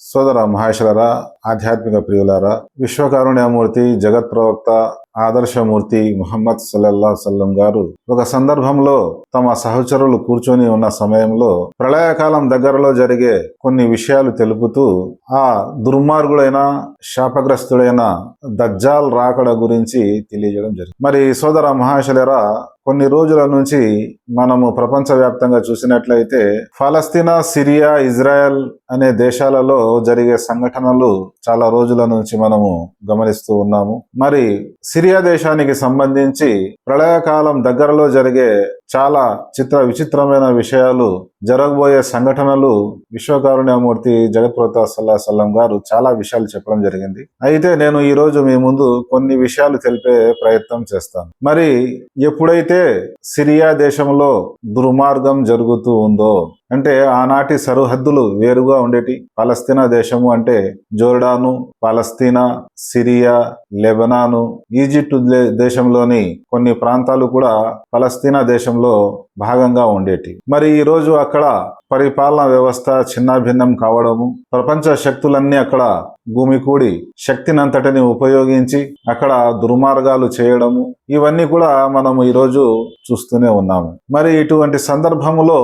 సోదర మహేశ్వరరా, ఆధ్యాత్మిక ప్రియులారా, విశ్వకారుణ్యమూర్తి, జగత్ ప్రవక్త, ఆదర్శమూర్తి ముహమ్మద్ సల్లల్లాహు సల్లం గారు ఒక సందర్భంలో తమ సహచరులు కూర్చొని ఉన్న సమయంలో ప్రళయకాలం దగ్గరలో జరిగే కొన్ని విషయాలు తెలుపుతూ ఆ దుర్మార్గుడైన శాపగ్రస్తుడైన దజ్జాల్ రాకడ గురించి తెలియజేయడం జరిగింది. మరి సోదర మహాశలరా, కొన్ని రోజుల నుంచి మనము ప్రపంచవ్యాప్తంగా చూసినట్లయితే ఫలస్తీనా, సిరియా, ఇజ్రాయెల్ అనే దేశాలలో జరిగే సంఘటనలు చాలా రోజుల నుంచి మనము గమనిస్తూ ఉన్నాము. మరి సిరియా దేశానికి సంబంధించి ప్రళయకాలం దగ్గరలో జరిగే చాలా విచిత్రమైన విషయాలు, జరగబోయే సంఘటనలు విశ్వకారుణ్యమూర్తి జగత్ప్రవక్త సల్లల్లాహు అలైహి వసల్లం గారు చాలా విషయాలు చెప్పడం జరిగింది. అయితే నేను ఈ రోజు మీ ముందు కొన్ని విషయాలు తెలిపే ప్రయత్నం చేస్తాను. మరి ఎప్పుడైతే సిరియా దేశంలో దుర్మార్గం జరుగుతూ ఉందో, అంటే ఆనాటి సరిహద్దులు వేరుగా ఉండేటి. పాలస్తీనా దేశము అంటే జోర్డాను, పాలస్తీనా, సిరియా, లెబనాను, ఈజిప్ట్ దేశంలోని కొన్ని ప్రాంతాలు కూడా పాలస్తీనా దేశంలో భాగంగా ఉండేటి. మరి ఈ రోజు అక్కడ పరిపాలనా వ్యవస్థ చిన్నాభిన్నం కావడము, ప్రపంచ శక్తులన్నీ అక్కడ భూమికూడి శక్తినంతటిని ఉపయోగించి అక్కడ దుర్మార్గాలు చేయడము, ఇవన్నీ కూడా మనము ఈరోజు చూస్తూనే ఉన్నాము. మరి ఇటువంటి సందర్భంలో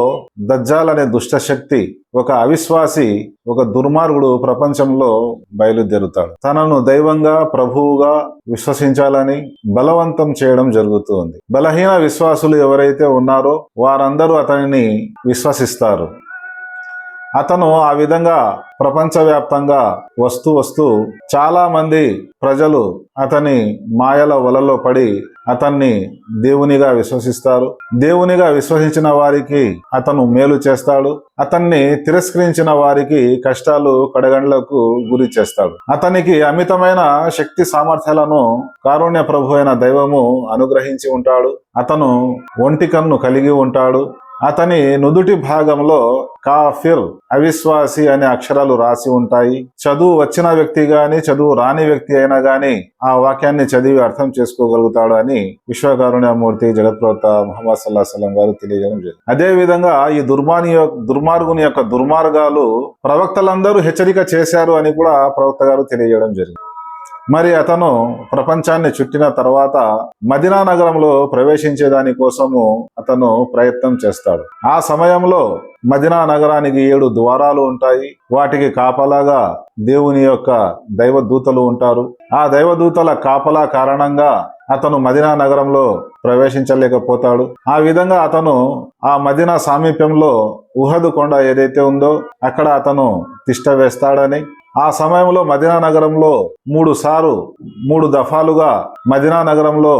దజ్జాల్ అనే దుష్ట శక్తి, ఒక అవిశ్వాసి, ఒక దుర్మార్గుడు ప్రపంచంలో బయలుదేరుతాడు. తనను దైవంగా, ప్రభువుగా విశ్వసించాలని బలవంతం చేయడం జరుగుతుంది. బలహీన విశ్వాసులు ఎవరైతే ఉన్నారో వారందరూ అతనిని విశ్వసిస్తారు. అతను ఆ విధంగా ప్రపంచవ్యాప్తంగా వస్తూ చాలా మంది ప్రజలు అతని మాయల వలలో పడి అతన్ని దేవునిగా విశ్వసిస్తారు. దేవునిగా విశ్వసించిన వారికి అతను మేలు చేస్తాడు. అతన్ని తిరస్కరించిన వారికి కష్టాలు, కడగండ్లకు గురి చేస్తాడు. అతనికి అమితమైన శక్తి సామర్థ్యాలను కారుణ్య ప్రభు అయిన దైవము అనుగ్రహించి ఉంటాడు. అతను ఒంటి కన్ను కలిగి ఉంటాడు. అతని నుదుటి భాగంలో కాఫిర్, అవిశ్వాసి అనే అక్షరాలు రాసి ఉంటాయి. చదువు వచ్చిన వ్యక్తి గాని, చదువు రాని వ్యక్తి అయినా గాని ఆ వాక్యాన్ని చదివి అర్థం చేసుకోగలుగుతాడు అని విశ్వకారుణ్యమూర్తి జగత్ప్రవక్త ముహమ్మద్ సల్లల్లాహు అలైహి వసల్లం గారు తెలియజేయడం జరిగింది. అదే విధంగా ఈ దుర్మార్గుని యొక్క దుర్మార్గాలు ప్రవక్తలందరూ హెచ్చరిక చేశారు అని కూడా ప్రవక్త గారు తెలియజేయడం జరిగింది. మరి అతను ప్రపంచాన్ని చుట్టిన తర్వాత మదీనా నగరంలో ప్రవేశించేదాని కోసము అతను ప్రయత్నం చేస్తాడు. ఆ సమయంలో మదీనా నగరానికి 7 ద్వారాలు ఉంటాయి. వాటికి కాపలాగా దేవుని యొక్క దైవదూతలు ఉంటారు. ఆ దైవదూతల కాపలా కారణంగా అతను మదీనా నగరంలో ప్రవేశించలేకపోతాడు. ఆ విధంగా అతను ఆ మదీనా సామీప్యంలో ఉహదు కొండ ఏదైతే ఉందో అక్కడ అతను తిష్ట వేస్తాడని, ఆ సమయంలో మదీనా నగరంలో 3 దఫాలుగా మదీనా నగరంలో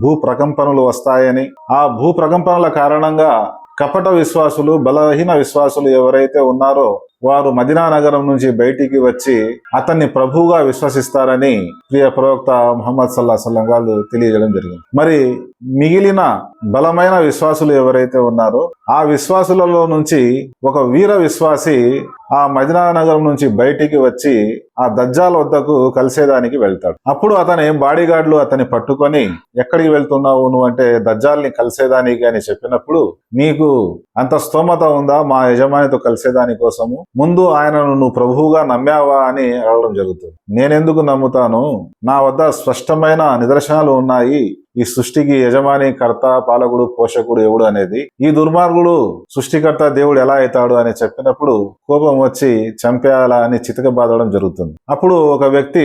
భూ ప్రకంపనలు వస్తాయని, ఆ భూ ప్రకంపనల కారణంగా కపట విశ్వాసులు, బలహీన విశ్వాసులు ఎవరైతే ఉన్నారో వారు మదీనా నగరం నుంచి బయటికి వచ్చి అతన్ని ప్రభువుగా విశ్వసిస్తారని ప్రియ ప్రవక్త ముహమ్మద్ సల్లల్లాహు అలైహి వసల్లం గారు తెలియజేయడం జరిగింది. మరి మిగిలిన బలమైన విశ్వాసులు ఎవరైతే ఉన్నారో ఆ విశ్వాసులలో నుంచి ఒక వీర విశ్వాసి ఆ మదీనా నగరం నుంచి బయటికి వచ్చి ఆ దజ్జాల్ వద్దకు కలిసేదానికి వెళ్తాడు. అప్పుడు అతని బాడీగార్డులు అతన్ని పట్టుకొని, ఎక్కడికి వెళ్తున్నావు నువ్వు అంటే, దజ్జాల్ని కలిసేదానికి అని చెప్పినప్పుడు, నీకు అంత స్తోమత ఉందా మా యజమానితో కలిసేదాని కోసము? ముందు ఆయనను నువ్వు ప్రభువుగా నమ్మావా అని అడగడం జరుగుతుంది. నేనెందుకు నమ్ముతాను? నా వద్ద స్పష్టమైన నిదర్శనాలు ఉన్నాయి. ఈ సృష్టికి యజమాని, కర్త, పాలకుడు, పోషకుడు ఎవడు అనేది. ఈ దుర్మార్గుడు సృష్టికర్త దేవుడు ఎలా అవుతాడు అని చెప్పినప్పుడు కోపం వచ్చి చంపేయాలా అని చితకబాదడం జరుగుతుంది. అప్పుడు ఒక వ్యక్తి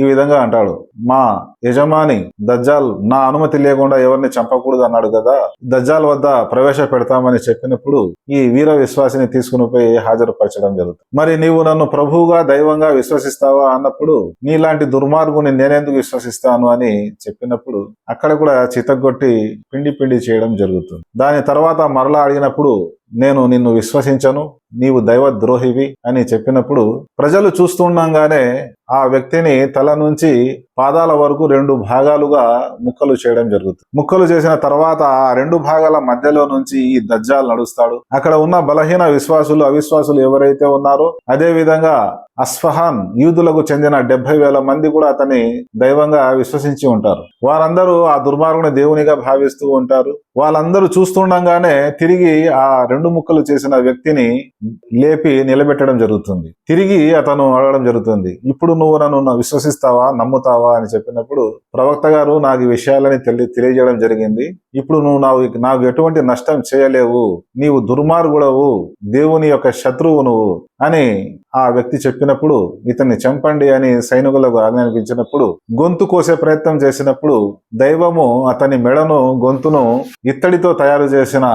ఈ విధంగా అంటాడు, మా యజమాని దజ్జాల్ నా అనుమతి లేకుండా ఎవరిని చంపకూడదు అన్నాడు కదా, దజ్జాల్ వద్ద ప్రవేశపెడతామని చెప్పినప్పుడు ఈ వీర విశ్వాసిని తీసుకుని పోయి హాజరుపరచడం జరుగుతుంది. మరి నీవు నన్ను ప్రభువుగా, దైవంగా విశ్వసిస్తావా అన్నప్పుడు, నీలాంటి దుర్మార్గుని నేనెందుకు విశ్వసిస్తాను అని చెప్పినప్పుడు అక్కడ కూడా చితగొట్టి పిండి చేయడం జరుగుతుంది. దాని తర్వాత మరలా అడిగినప్పుడు, నేను నిన్ను విశ్వసించను, నీవు దైవ ద్రోహివి అని చెప్పినప్పుడు ప్రజలు చూస్తుండగానే ఆ వ్యక్తిని తల నుంచి పాదాల వరకు 2 భాగాలుగా ముక్కలు చేయడం జరుగుతుంది. ముక్కలు చేసిన తర్వాత ఆ 2 భాగాల మధ్యలో నుంచి ఈ దజ్జాల్ నడుస్తాడు. అక్కడ ఉన్న బలహీన విశ్వాసులు, అవిశ్వాసులు ఎవరైతే ఉన్నారో, అదే విధంగా అస్ఫహాన్ యూదులకు చెందిన 70,000 మంది కూడా అతని దైవంగా విశ్వసించి ఉంటారు. వారందరూ ఆ దుర్మార్గుని దేవునిగా భావిస్తూ ఉంటారు. వాళ్ళందరూ చూస్తుండగానే తిరిగి ఆ 2 రెండు ముక్కలు చేసిన వ్యక్తిని లేపి నిలబెట్టడం జరుగుతుంది. తిరిగి అతను అడగడం జరుగుతుంది, ఇప్పుడు నువ్వు నన్ను విశ్వసిస్తావా, నమ్ముతావా అని చెప్పినప్పుడు ప్రవక్త గారు నాకు ఈ విషయాలని తెలియజేయడం జరిగింది. ఇప్పుడు నువ్వు నాకు ఎటువంటి నష్టం చేయలేవు, నీవు దుర్మార్గుడవు, దేవుని యొక్క శత్రువు నువ్వు అని ఆ వ్యక్తి చెప్పినప్పుడు ఇతన్ని చంపండి అని సైనికులకు ఆజ్ఞాపించినప్పుడు గొంతు కోసే ప్రయత్నం చేసినప్పుడు దైవము అతని మెడను గొంతును ఇత్తడితో తయారు చేసిన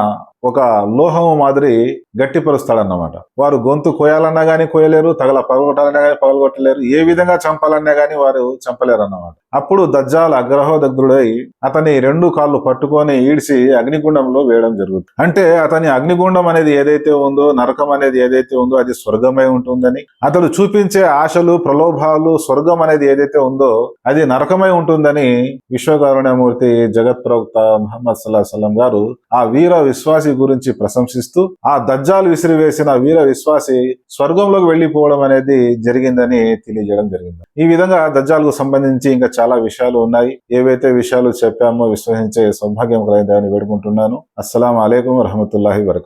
ఒక లోహము మాదిరి గట్టిపరుస్తాడన్నమాట. వారు గొంతు కోయాలన్నా గానీ కోయలేరు, పగలగొట్టాలన్నా గానీ పగలగొట్టలేరు, ఏ విధంగా చంపాలన్నా గానీ వారు చంపలేరు అన్నమాట. అప్పుడు దజ్జాల్ అగ్రహోదగ్ధుడై అతని రెండు కాళ్ళు పట్టుకొని ఈడ్చి అగ్నిగుండంలో వేయడం జరుగుతుంది. అంటే అతని అగ్నిగుండం అనేది ఏదైతే ఉందో, నరకం అనేది ఏదైతే ఉందో అది స్వర్గమై ఉంటుందని, అతడు చూపించే ఆశలు ప్రలోభాలు స్వర్గం అనేది ఏదైతే ఉందో అది నరకమై ఉంటుందని విశ్వకారుణ్యమూర్తి జగత్ ప్రవక్త ముహమ్మద్ సల్లల్లాహు అలైహి వసల్లం గారు ఆ వీర విశ్వాసి గురించి ప్రశంసిస్తూ ఆ దజ్జాల్ విసిరివేసిన వీర విశ్వాసి స్వర్గంలోకి వెళ్లిపోవడం అనేది జరిగిందని తెలియజేయడం జరిగింది. ఈ విధంగా దజ్జాల్ కు సంబంధించి ఇంకా చాలా విషయాలు ఉన్నాయి. ఏవైతే విషయాలు చెప్పామో విశ్వసించే సౌభాగ్యం కలగదని వేడుకుంటున్నాను. అస్సలాము అలైకుం వరహమతుల్లాహి వబరకాతుహు.